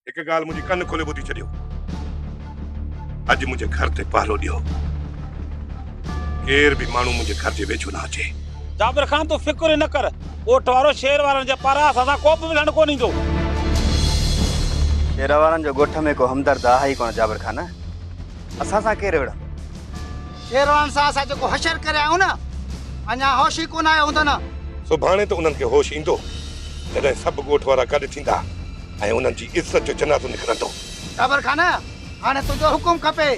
एक गाल मुझे कन खोले ॿुधी छॾियो। अॼु मुझे घर ते पहरो ॾियो। केर भी माण्हू मुझे घर जे वेझो ना अचे। जाबिर खान तू फिक्र न कर, ओट वारो शेर वारनि जे पारां असां को बि मिलण कोन ईंदो। शेर वारनि जो ॻोठ में को हमदर्द आहे ई कोन जाबिर खान। असां सां केरु विढ़ंदो? शेर वारनि सां असां जेको हशर करे आहियूं न, अञा होश ई कोन आयो हूंदो न। सुभाणे त उन्हनि खे होश ईंदो जॾहिं सभु ॻोठ वारा गॾु थींदा ऐं उन्हनि जी इज़त जो जनाज़ो निकिरंदो। जाबिर खान, हाणे तुंहिंजो हुकुम खपे।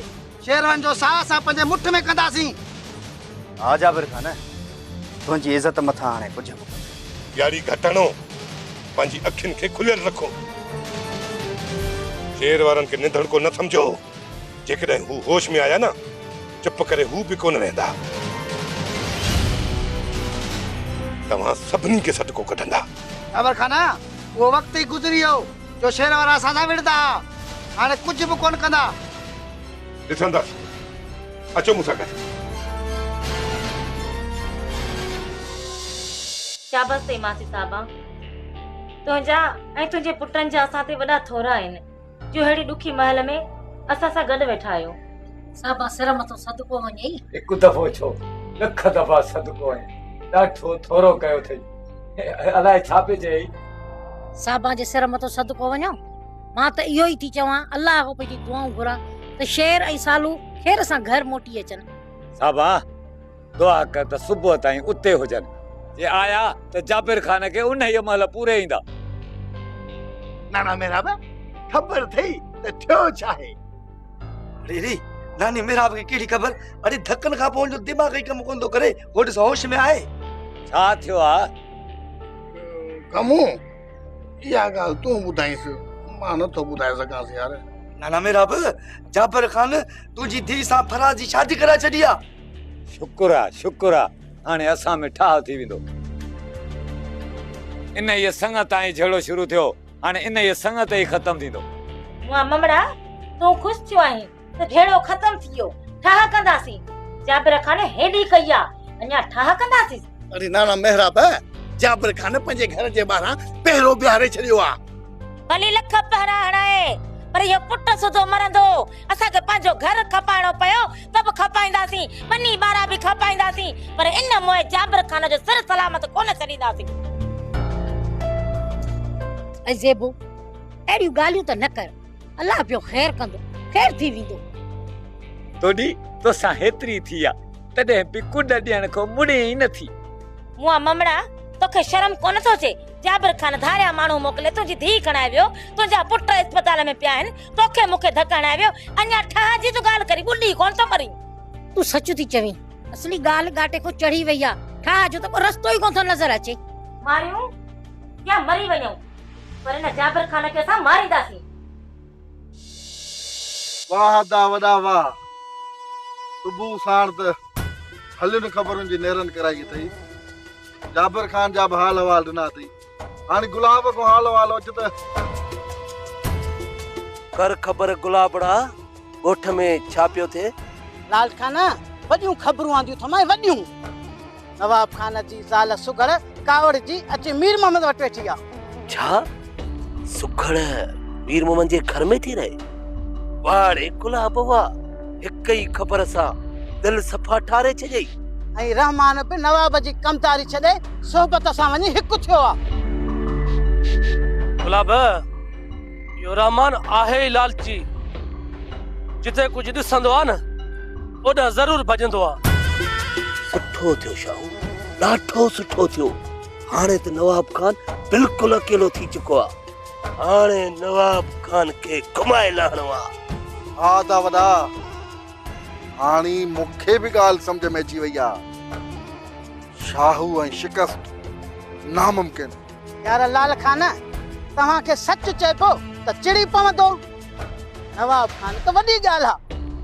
शेरवान जो साह असां पंहिंजे मुठ में कंदासीं। हा जाबिर खान, तुंहिंजी इज़त मथां हाणे कुझु यारी घटणो, पंहिंजी अखियुनि खे खुलियल रखो। शेर वारनि खे निंधड़को न सम्झो। जेकॾहिं हू होश में आया न, चुप करे हू बि कोन रहंदा। तव्हां सभिनी खे सटको कढंदा। जाबिर खान, उहो वक़्तु ई गुज़री वियो जो शेर वारा असां सां विढ़ंदा। हाणे कुझु बि कोन कंदा। ॾिसंदासीं, अचो मूंसां गॾु। शाबाश ते मासी साहबा, तुंहिंजा ऐं तुंहिंजे पुटनि जा असां ते वॾा थोरा आहिनि जो अहिड़ी ॾुखी महल में असां सां गॾु वेठा आहियो। साहबा सिर मथो सदको वञे। हिकु दफ़ो छो, लख दफ़ा सदको आहे। ॾाढो थोरो कयो अथई, अलाए छा पिए चई। साहबा जे सिर मथो सदको वञो। मां त इहो ई थी चवां, अल्लाह खां पंहिंजी दुआऊं घुरां त शेर ऐं सालू खेर सां घर मोटी अचनि। साहबा दुआ कर त सुबुह ताईं उते हुजनि। जे आया त जाबिर खान खे उन ई महिल पूरे ईंदा। नाना मेरा बा खबर थई त थियो छाहे। अरे नानी मेरा खे केड़ी खबर? अरे धक्कन खां पोइ जो दिमाग ही कम कोन थो करे, होॾ होश में आहे। छा थियो आ? कमू इहा ॻाल्हि तूं ॿुधाईस, मां नथो ॿुधाए सघांसि यार। नाना मेरा जाबिर खान तुंहिंजी धीउ सां फराज़ जी शादी कराए छॾी आहे। शुक्र आहे, शुक्र आहे। हाणे असां में ठाह थी वेंदो। इन ये संगत आई झेड़ो शुरू थियो, हाणे इन ये संगत ही खत्म थींदो। मुआ ममड़ा तूं खुश थियो आहीं त ढेड़ो खत्म थी वियो, ठाह कंदासीं। जाबिर खान हेडी कई आ, अञा ठाह कंदासीं। अरे नाना मेहराब, जाबिर खान पंहिंजे घर जे ॿाहिरां पहिरो बिहारे छॾियो आहे। भली लख पहरा हणाए, पर इहो पुट सुधो मरंदो। असांखे पंहिंजो घर खपाइणो पियो त बि खपाईंदासीं, मनी ॿारा बि खपाईंदासीं, पर इन मोए जाबिर खान जो सिर सलामत कोन छॾींदासीं। ऐं ज़ेबू अहिड़ियूं ॻाल्हियूं त न कर, अल्लाह पियो ख़ैर कंदो, ख़ैर थी वेंदो। तोडी तोसां हेतरी थी आ, तॾहिं बि कुंड ॾियण खां मुड़े ई नथी। मुआ ममड़ा तोखे शर्म कोन थो अचे? जाबिर खान धारिया माण्हू मोकिले तुंहिंजी धीउ खणाए वियो, तुंहिंजा पुट अस्पताल में पिया आहिनि, तोखे मूंखे धकाइण वियो। अञा ठाह जी तूं ॻाल्हि करी, ॿुली कोन थो मरी। तूं सच थी चवीं, असली ॻाल्हि घाटे को चढ़ी वई आहे। ठाह जो त को रस्तो ई कोन थो नज़र अचे। मारियूं या मरी वञूं, पर इन जाबिर खान खे असां मारींदासीं। वाह दा वॾा वाह, सुबुह साण त हलियुनि ख़बरुनि जी नेरन कराई अथई। जाबिर खान जा बि हाल अहवाल ॾिना अथई। हाणे गुलाब को हाल अहवाल अचे त कर ख़बर गुलाबड़ा, ॻोठ में छा पियो थिए? लाल खान वॾियूं ख़बरूं आंदियूं थमाए, वॾियूं। नवाब खान जी ज़ाल सुगड़ कावड़ जी अचे मीर मोहम्मद वटि वेठी आहे। छा सुखड़ मीर मोहम्मद जे घर में थी रहे? वाड़े गुलाब वाह, हिक ई ख़बर सां दिल सफ़ा ठारे छॾई। ऐं रहमान बि नवाब जी कमतारी छॾे सोहबत सां वञी हिकु थियो आहे। गुलाब यो रहमान आहे लालची, जिते कुछ ॾिसंदो आहे न ओॾा ज़रूर भॼंदो आहे। सुठो थियो शाहू, ॾाढो सुठो थियो। हाणे त नवाब खान बिल्कुलु अकेलो थी चुको आहे। हाणे नवाब खान खे घुमाए लाहिणो आहे। हा दा वॾा, हाणे मूंखे बि ॻाल्हि सम्झ में अची वई आहे। शाहू ऐं शिकस्त नामुमकिन। यार लाल खान, तव्हांखे सच चइबो त चिड़ी पवंदो। नवाब खान त वॾी ॻाल्हि आहे,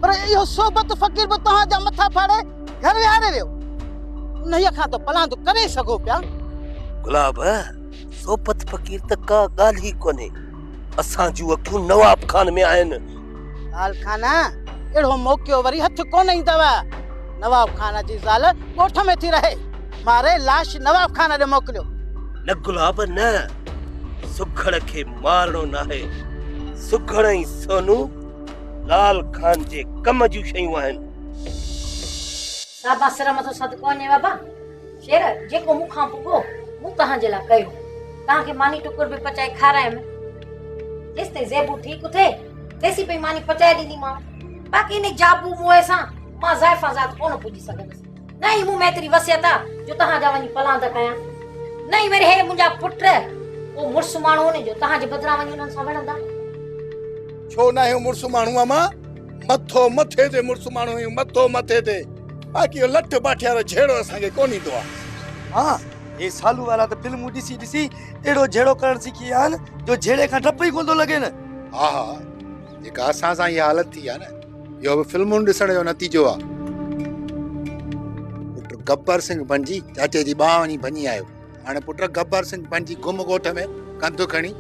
पर इहो सोबत फ़क़ीर बि तव्हांजा मथा फाड़े घर विहारे वियो। उन्हीअ खां त पलांदो करे सघो पिया। गुलाब सोबत फ़क़ीर त का ॻाल्हि ई कोन्हे। असां जूं अखियूं नवाब खान में आहिनि। लाल खान अहिड़ो मौक़ो वरी हथ कोन ईंदव। नवाब खान जी ज़ाल ॻोठ में थी रहे, मारे लाश नवाब खान ॾे मोकिलियो। न गुलाब न, सुखड़ खे मारणो नाहे, सुखण ई सोनू लाल खान जे कम जूं शयूं आहिनि। साबा सिर मथो सदको वञे बाबा। शेर जेको मूंखां पुॻो मूं तव्हांजे लाइ कयो। तव्हांखे मानी टुकुर बि पचाए खारायमि। जेसिताईं ज़ेबू ठीकु थिए तेसी पई मानी पचाए ॾींदीमांव। बाक़ी इन जाबू मोए सां मां ज़ाइफ़ा ज़ात कोन पुॼी सघंदसि। न ई मूं में एतिरी वसियत आहे जो तव्हांजा वञी पलांद कयां। न ई वरी हे मुंहिंजा पुट उहो मुड़ुसु माण्हू हुन जो तव्हांजे बदिरां वञी उन्हनि सां विढ़ंदा। छो न आहियूं मुड़ुसु माण्हू मां मथो मथे ते मुड़ुसु माण्हू आहियूं मथो मथे ते। बाक़ी इहो लठ बाठियार झेड़ो असांखे कोन ईंदो आहे। हाँ ये सालू वाला तो फिल्मूं ॾिसी ॾिसी एड़ो झेड़ो करण सिखी विया आहिनि जो झेड़े खां डप ई कोन थो लॻे न। हा हा जेका असां सां इहा हालत थी आहे न इहो बि फिल्मुनि ॾिसण जो नतीजो आहे। पुट गब्बर सिंह बणिजी चाचे जी ॿाह वञी भञी आयो। हाणे पुट गब्बर सिंह बणिजी गुम ॻोठ में कंधु खणी।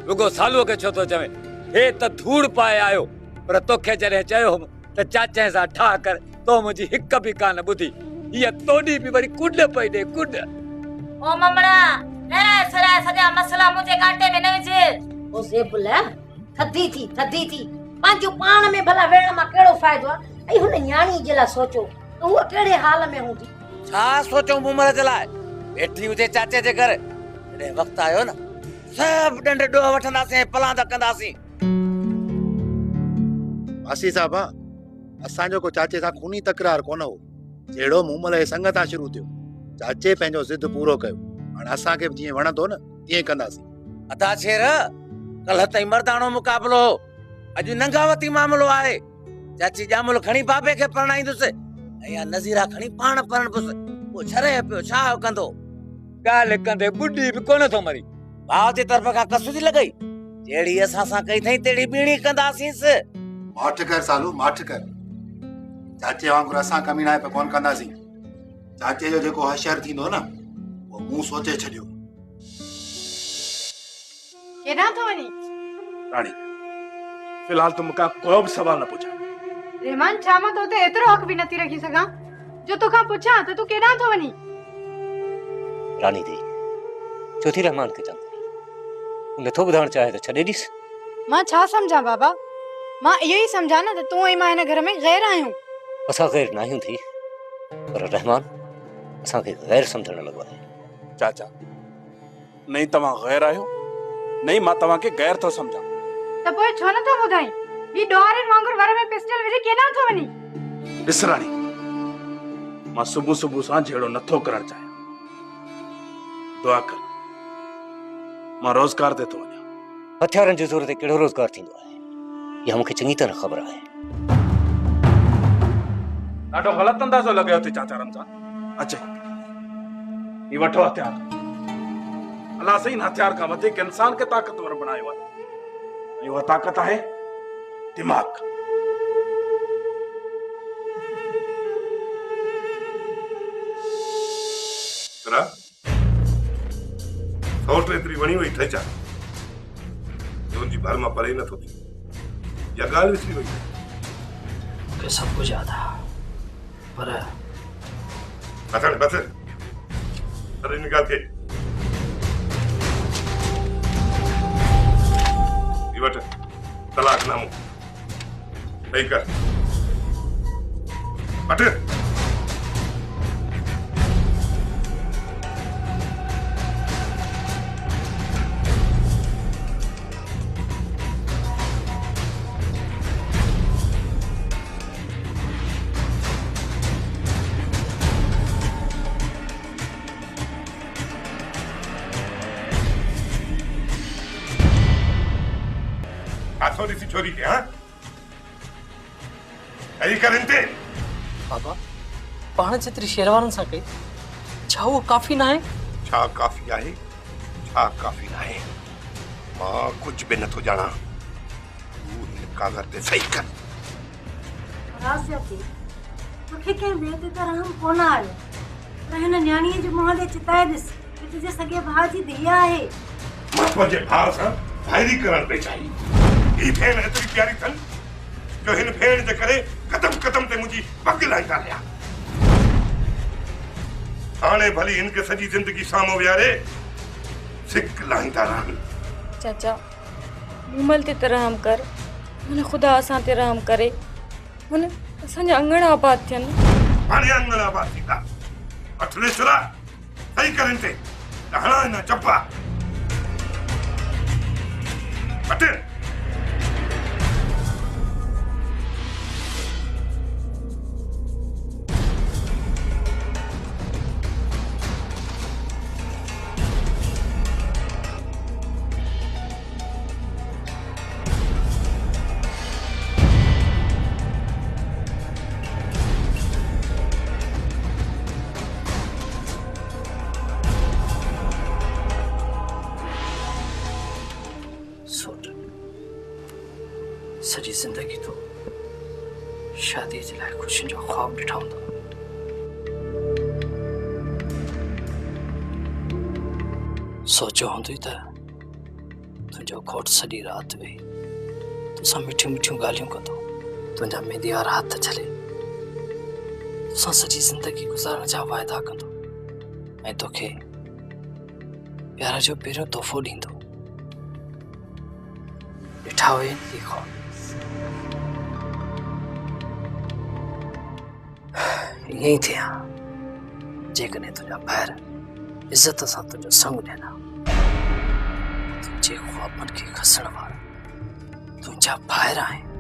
रुगो सालूअ खे छो थो चवे? हे त धूड़ पाए आयो। पर तोखे जॾहिं चयो हुम त चाचे सां ठाह कर तो मुंहिंजी हिक बि कान ॿुधी। हीअ तोॾी बि वरी कुॾ पई ॾे कुॾ। ओ ममड़ा लड़ाए सराए सॼा मसला मुंहिंजे कांटे में न विझ। ओ ज़ेबुल थधी थी पंहिंजो पाण में भला वेण मां कहिड़ो फ़ाइदो आहे। ऐं हुन न्याणी जे लाइ सोचो त उहा कहिड़े हाल में हूंदी। छा सोचूं मुमर जे लाइ? वेठी हुजे चाचे जे घर। जॾहिं वक़्तु आयो न सभु ॾंड ॾोह वठंदासीं पलांद कंदासीं। मासी साहब असांजो को चाचे सां खूनी तकरार कोन हो। जहिड़ो मूमल जे संग तां शुरू थियो चाचे पंहिंजो ज़िद पूरो कयो। हाणे असांखे बि जीअं वणंदो न तीअं कंदासीं। अदा शेर कल्ह ताईं मर्दाणो मुक़ाबलो हो। अॼु नंगावती मामिलो आहे। चाची ॼामल खणी बाबे खे परणाईंदुसि ऐं नज़ीरा खणी पाण परणबुसि। पोइ छरे पियो छा कंदो? ॻाल्हि कंदे ॿुॾी बि कोन थो मरी। भाउ जे तरफ़ खां कसुदी लॻई। जहिड़ी असां सां कई अथई तहिड़ी ॿीणी कंदासींसि। माठ कर सालू माठ कर। चाचे वांगुरु असां कमीना पे कोन कंदासीं। चाचे जो जेको हशर थींदो न वो मूं सोचे छॾियो। केॾां थो वञी? राणी फिलहाल तो मूंखां को बि सवाल न पुछा। रहमान छा मां तोते एतिरो हक़ बि नथी रखी सघां जो तोखां पुछां त तूं केॾां थो वञी? रानी दी चौथी रहमान खे चवंदी नथो ॿुधाइण चाहे त छॾे ॾिस। मां छा सम्झां बाबा? मां इहो ई सम्झां न त तूं ऐं मां हिन घर में गैर आहियूं। असां गैर न आहियूं थी पर रहमान असांखे गैर सम्झण लॻो आहे। चाचा नहीं तव्हां गैर आहियो नहीं मां तव्हांखे गैर थो सम्झां। त पोइ छो नथो ॿुधाई? ही ॾोहारनि वांगुरु घर में पिस्टल विझी केॾां थो वञी? ॾिस राणी मां सुबुह सुबुह सां जहिड़ो नथो करणु चाहियां। दुआ कर मां रोज़गार ते थो वञां। हथियारनि जे ज़ोर ते कहिड़ो रोज़गार थींदो आहे इहा मूंखे चङी तरह ख़बर आहे। ॾाढो ग़लति अंदाज़ो लॻायो थी चाचा रमज़ान। अचे ही वठो हथियार। अलाह सही हथियार खां वधीक इंसान खे ताक़तवर बणायो आहे। ऐं उहा ताक़त आहे दिमाग़। सौट एतिरी वणी वई ठचा तुंहिंजी भर मां परे नथो थी। या ॻाल्हि विसरी वई मूंखे सभु कुझु यादि आहे पर बस अरे इन ॻाल्हि खे वठ तलाकनामो सही कर वठ। छोरी सी छोरी के हाँ ऐं करंते बाबा पाण जेतिरी शेरवारनि सां कई छा उहो काफ़ी न आहे? छा काफ़ी आहे छा काफ़ी न आहे मां कुझु बि नथो ॼाणा। तूं हिन कागर ते सही कर। राज़ियाती मूंखे कंहिं ॿिए ते त रहम कोन आयो पर हिन न्याणीअ जे मुंहं ॾे चिताए ॾिस कि तुंहिंजे सॻे भाउ जी धीउ आहे। मां तुंहिंजे भाउ सां भाइरी करणु पई चाही। ही भेण एतिरी प्यारी अथनि जो हिन भेण जे करे कदम कदम ते मुंहिंजी पग लाहींदा रहिया। हाणे भली हिनखे सॼी ज़िंदगी साम्हूं विहारे सिक लाहींदा रहनि। चाचा मूमल ते रहम कर मन खुदा असां ते रहम करे मन असांजा अंगण आबाद थियनि हाणे अंगण आबाद थींदा अठलेश्वरा सही करनि ते हणा न चप्पा हट सजी जिंदगी तो शादी जे लाइ खुशियुनि जो ख्वाब ॾिठा हूंदा सोचियो हूंदई त तुंहिंजो घोटु सॼी राति वेही तोसां मिठियूं मिठियूं ॻाल्हियूं कंदो तुंहिंजा मेंदी वारा हथ छले तोसां सॼी ज़िंदगी गुज़ारण जा वाइदा कंदो ऐं तोखे प्यार जो पहिरियों तोहफ़ो ॾींदो ॾिठा हुए इहे ख्वाब ईअं ई थिया जेकॾहिं तुंहिंजा ॿाहिरि इज़त सां तुंहिंजो संग ॾियनि तुंहिंजे ख्वाबनि खे खसण वारा तुंहिंजा ॿाहिरि आहिनि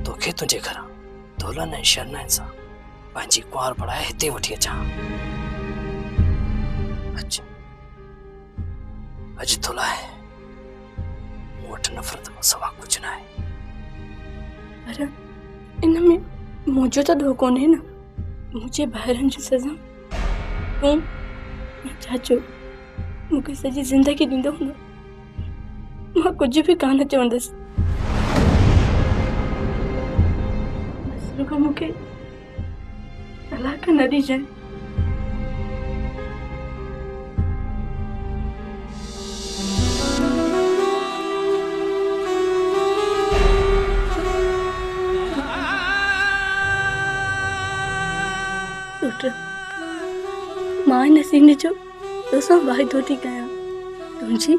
तोखे तुंहिंजे घरां दौलनि ऐं शरननि सां पंहिंजी कुंवार बढ़ाए हिते वठी अचां अॼु तो लाइ मूं वटि नफ़रत खां सवा कुझु न आहे पर इन में मुंहिंजो त ॾोह कोन्हे न मुंहिंजे ॿाहिरनि जी सज़ा तूं चाचो मूंखे सॼी ज़िंदगी ॾींदो हूंदो मां कुझु बि कान चवंदसि बसि रुॻो मूंखे तलाक न ॾिजांइ मां नसीब जो तोसां वाइदो थी कयां तुंहिंजी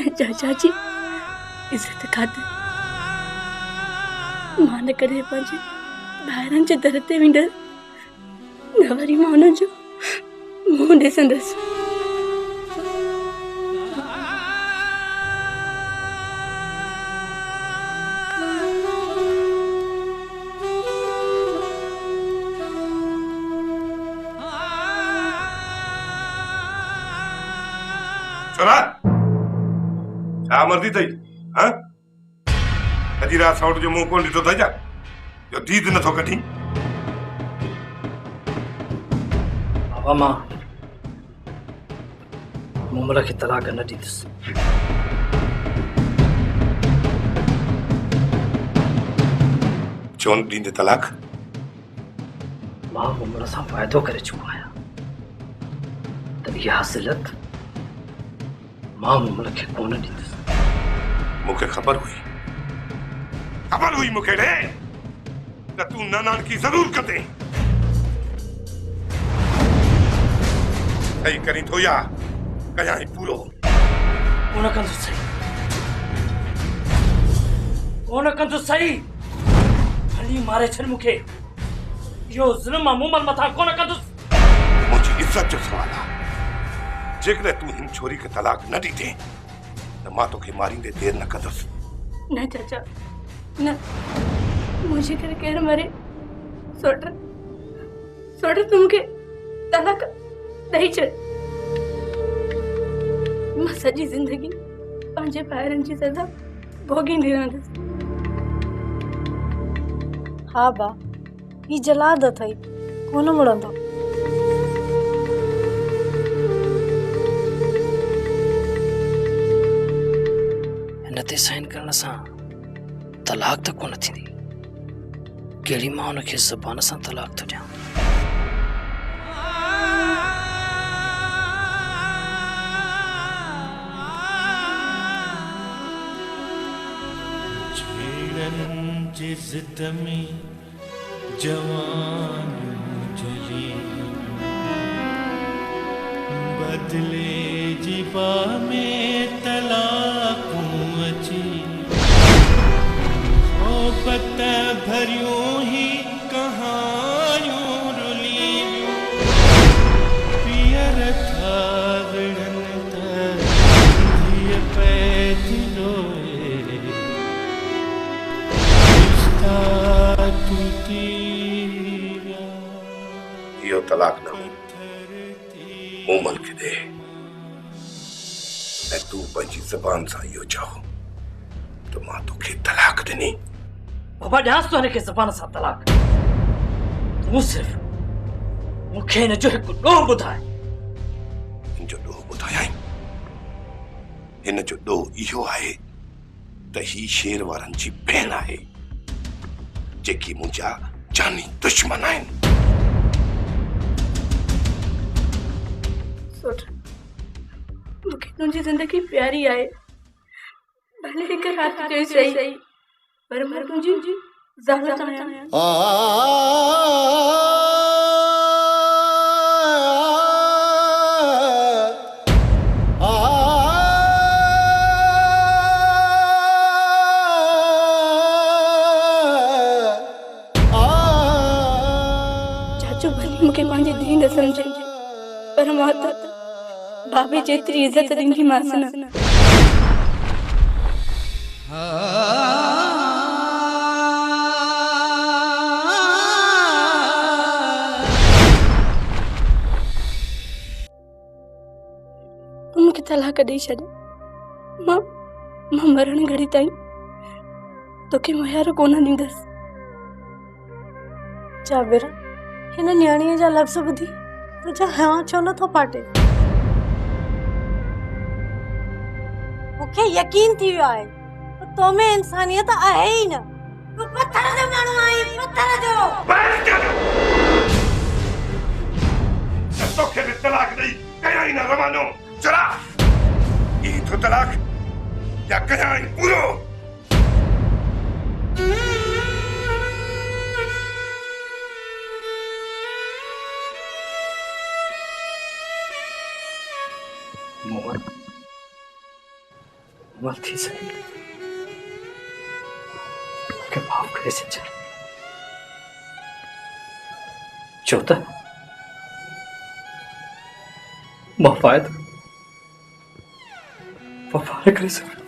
ऐं चाचा जी इज़त खातिर मां न कॾहिं पंहिंजे ॿाहिरनि जे दर ते वेंदसि न वरी मां हुननि जो मुंहुं ॾिसंदसि छोरा छा मर्दी अथई हाँ अॼु राति सौट जो मुंहुं कोन ॾिठो अथई छा जो दीद नथो कढी बाबा मां मूमल खे तलाक न ॾींदुसि छो न ॾींदे तलाक मां मूमल सां वाइदो करे चुको आहियां त इहा हसिलत मां मूमल खे कोन ॾींदुसि मूंखे ख़बर हुई मूंखे ॾे त तूं नानकी ज़रूर कंदे सही करी थो या कयां ई पूरो कोन कंदुसि सही कोन कंदुसि सही हली मारे छॾ मूंखे इहो ज़ुल्म मां मूमल मथां कोन कंदुसि मुंहिंजी इज़त जो सवाल आहे जेकॾहिं तूं हिन छोरी खे तलाक न ॾींदे त मां तोखे मारींदे देरि न कंदुसि न चाचा न मुंहिंजे करे केरु मरे सोट तूं मूंखे तलाक ॾेई छॾ मां सॼी ज़िंदगी पंहिंजे ॿाहिरनि जी सज़ा भोगींदी रहंदसि हा बा ही जलाद अथई कोन मुड़ंदो ते साइन करण सां तलाक त कोन थींदी कहिड़ी मां हुनखे ज़बान सां तलाक थो ॾियां छेड़न जे ज़िद में जवान जली बदले जिबा में तलाकूं अची मोहब्बत भरियूं ही कहानियूं रुलियूं पियर था विड़न त धीअ पैदी रोए रिश्ता टूटी यो तलाक न मोमन के दे मैं तू पंहिंजी ज़बान सां इहो चाहो तो मां तोखे तलाक ॾिनी बाबा ॾियांसि थो हिनखे ज़बान सां तलाक तूं सिर्फ़ मूंखे हिन जो हिकु ॾोह ॿुधाए हिन जो ॾोह ॿुधायां हिन जो ॾोह इहो आहे त ही शेर वारनि जी भेण आहे जेकी मुंहिंजा जानी दुश्मन आहिनि मूंखे तुंहिंजी ज़िंदगी प्यारी आहे भले हिकु राति जो ई सही पर मां तुंहिंजी ज़ाल आहियां चाचू भली मूंखे पंहिंजी धीउ न सम्झे पर मां त भाभी जेतिरी इज्जत ॾींदी मांसि न तूं मूंखे तलाक ॾेई छॾ मां मरण घड़ी ताईं तोखे मुयारो कोन ॾींदसि जाबिर हिन न्याणीअ जा लफ़्ज़ ॿुधी तुंहिंजा हियां छो नथो फाटे मूंखे यकीन थी वियो आहे त तो में इंसानियत आहे ई न तूं पत्थर जो माण्हू आहीं पत्थर जो तोखे बि तलाक ॾेई कयां ई न रवानो चला ई तो तलाक या कयां ई पूरो मोहन मत थी सके के माफ करे सच्चा चौथा वफायत वफा करे सके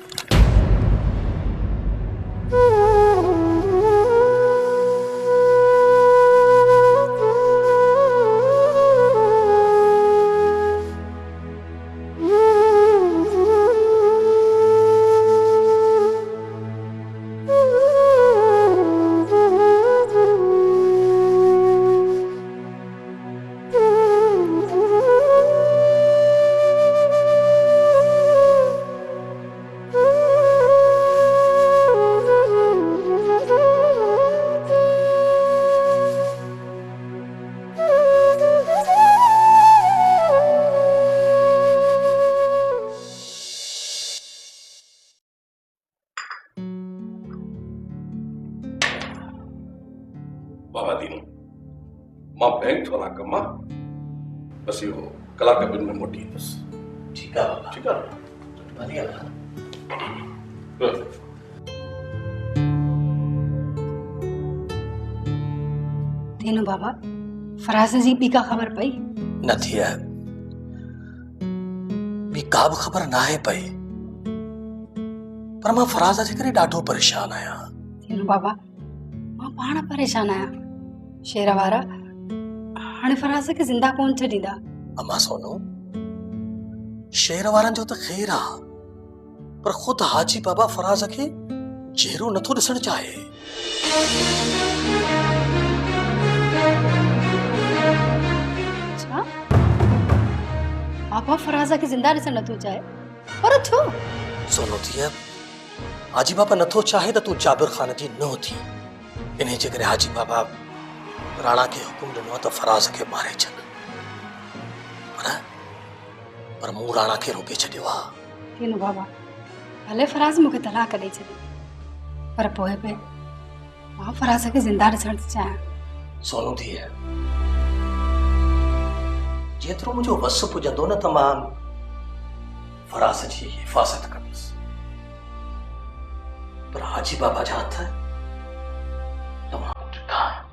बाबा दीनो मां बैंक थोड़ा कमा बस यो कलाक बिन में मोटी बस ठीक है बाबा ठीक है बढ़िया दीनू बाबा फराज जी बी का खबर पई न थी है बी का भी खबर ना है पई पर मां फराज जे करे ॾाढो परेशान आहियां दीनू बाबा मां पाण परेशान आहियां शेर वारा हाणे फराज खे जिंदा कोन छॾींदा अम्मा सोनू शेर वारनि जो त ख़ैर आहे पर ख़ुद हाजी बाबा फराज खे जहिरो नथो ॾिसणु चाहे अच्छा बाबा फराज खे जिंदा ॾिसणु नथो चाहे पर छो सोनू थी हाजी बाबा नथो चाहे त तूं जाबिर ख़ान जी नो थी इन्हे जे करे हाजी बाबा राणा के हुकुम ॾिनो त फराज खे मारे छॾ पर मूं राणा खे रोके छॾियो आहे दीनू बाबा भले फराज मूंखे तलाक ॾेई छॾी पर पोइ बि मां फराज खे जिंदा ॾिसणु थी चाहियां सोनू थी जेतिरो मुंहिंजो वस पुॼंदो न त मां फराज़ जी हिफ़ाज़त कंदुसि, पर हाजी बाबा जा हथ तमामु ॾिठा आहिनि।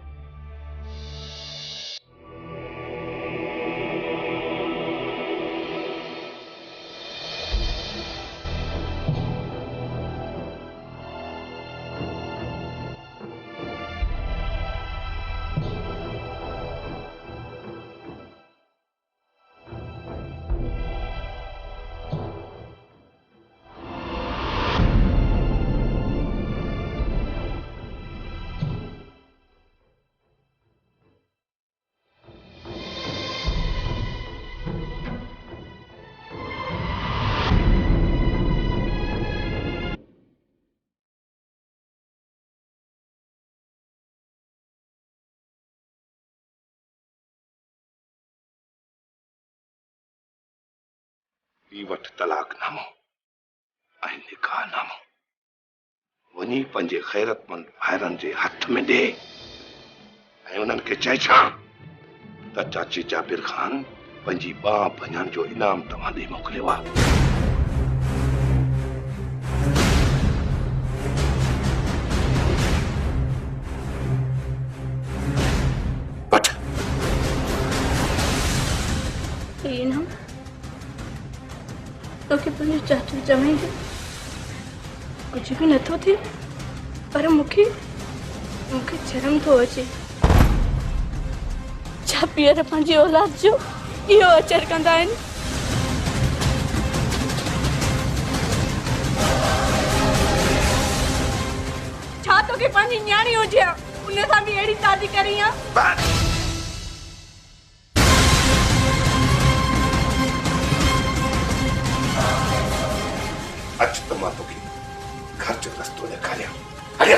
ही वठ तलाकनामो ऐं निकाहनामो, वञी पंहिंजे ग़ैरतमंद भाइरनि जे हथ में ॾे ऐं उन्हनि खे चए छा त चाची जाबिर ख़ान पंहिंजी बाह भञण जो इनाम तव्हां ॾे मोकिलियो आहे। तोखे पंहिंजो चाचो चवेंगे कुछ भी नथो थिए, पर मूंखे शर्म थो अचे। छा पीअर पंहिंजी औलाद जो इहो अचर कंदा आहिनि? छा तोखे पंहिंजी न्याणी हुजे उन सां बि अहिड़ी शादी करी आहे? अच त मां तोखे घर जो रस्तो ॾेखारियां। हलिया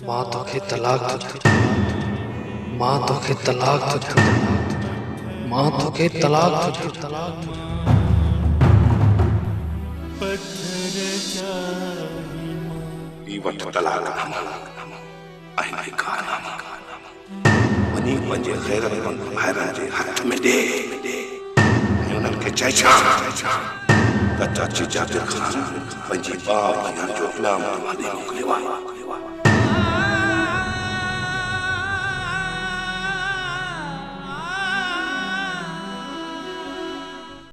मां तोखे तलाक थो ॾियां, मां तोखे तलाक थो ॾियां, मां तोखे तलाक थो ॾियां। ही वठ तलाकनामो ऐं निकाहनामो, वञी पंहिंजे ग़ैरतमंद भाइरनि जे हथ में ॾे ऐं उन्हनि खे चए छा त चाची जाबिर ख़ान पंहिंजी बाह भञण जो इनाम तव्हां ॾे मोकिलियो आहे।